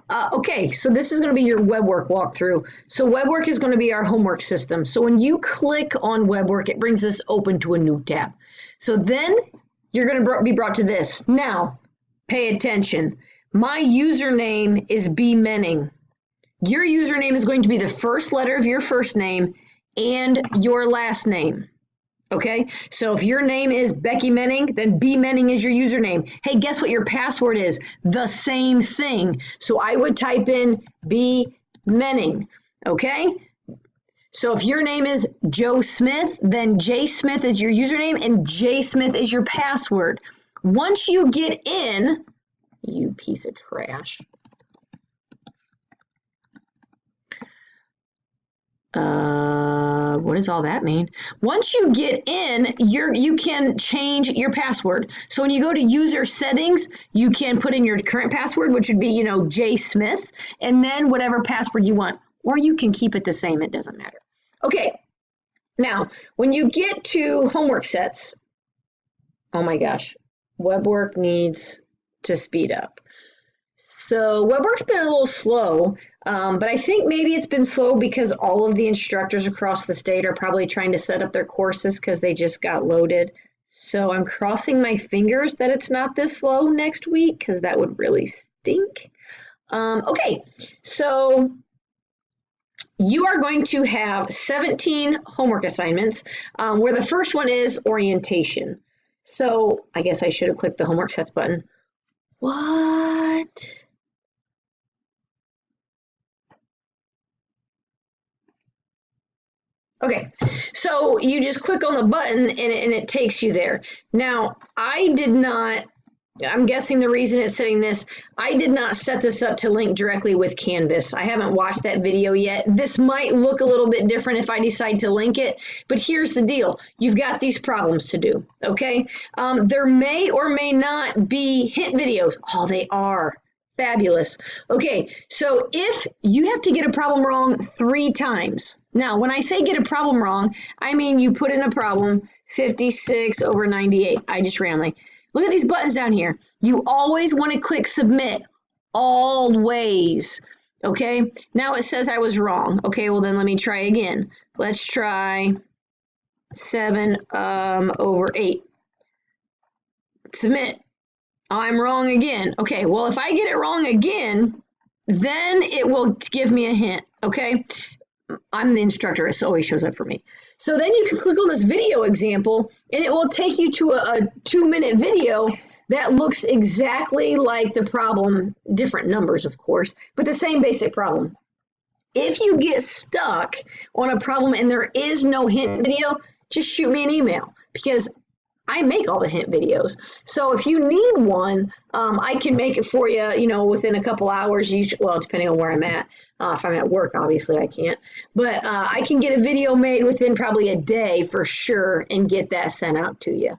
Okay, so this is going to be your Webwork walkthrough. So Webwork is going to be our homework system. So when you click on Webwork, it brings this open to a new tab. So then you're going to be brought to this. Now, pay attention. My username is B. Menning. Your username is going to be the first letter of your first name and your last name. Okay, so if your name is Becky Menning, then B. Menning is your username. Hey, guess what your password is? The same thing. So I would type in B. Menning. Okay, so if your name is Joe Smith, then J. Smith is your username and J. Smith is your password. Once you get in, you piece of trash. What does all that mean? Once you get in, you can change your password. So when you go to user settings, you can put in your current password, which would be, J Smith, and then whatever password you want, or you can keep it the same. It doesn't matter. Okay. Now, when you get to homework sets, oh my gosh, Webwork needs to speed up. So Webwork's been a little slow, but I think maybe it's been slow because all of the instructors across the state are probably trying to set up their courses because they just got loaded. So I'm crossing my fingers that it's not this slow next week because that would really stink. Okay, so you are going to have 17 homework assignments where the first one is orientation. So I guess I should have clicked the homework sets button. What? Okay, so you just click on the button and it takes you there. Now, I did not, I'm guessing the reason it's setting this, I did not set this up to link directly with Canvas. I haven't watched that video yet. This might look a little bit different if I decide to link it, but here's the deal. You've got these problems to do, okay? There may or may not be hint videos. Oh, they are. Fabulous. Okay, so if you have to get a problem wrong 3 times. Now, when I say get a problem wrong, I mean you put in a problem 56 over 98. I just randomly. Look at these buttons down here. You always want to click submit always. Okay, now it says I was wrong. Okay, well then let me try again. Let's try 7 over 8. Submit. I'm wrong again. Okay, well, if I get it wrong again, then it will give me a hint, okay? I'm the instructor, it always shows up for me. So then you can click on this video example, and it will take you to a 2-minute video that looks exactly like the problem, different numbers, of course, but the same basic problem. If you get stuck on a problem and there is no hint video, just shoot me an email, because I make all the hint videos. So if you need one, I can make it for you, within a couple hours. Well, depending on where I'm at. If I'm at work, obviously I can't. But I can get a video made within probably a day for sure and get that sent out to you.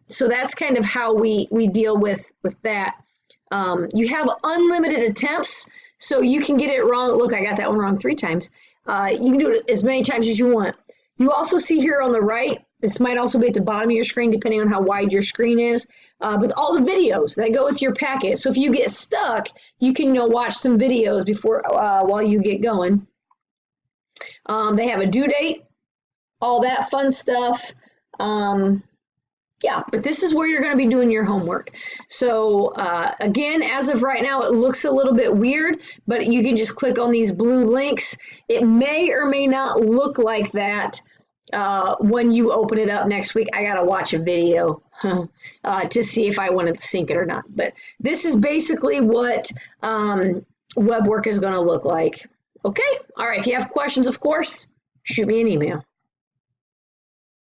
So that's kind of how we deal with that. You have unlimited attempts, so you can get it wrong. Look, I got that one wrong 3 times. You can do it as many times as you want. You also see here on the right, this might also be at the bottom of your screen, depending on how wide your screen is, with all the videos that go with your packet. So if you get stuck, you can watch some videos before while you get going. They have a due date, all that fun stuff. Yeah, but this is where you're going to be doing your homework. So again, as of right now, it looks a little bit weird, but you can just click on these blue links. It may or may not look like that when you open it up next week. I got to watch a video to see if I want to sync it or not. But this is basically what Webwork is going to look like. Okay? All right. If you have questions, of course, shoot me an email.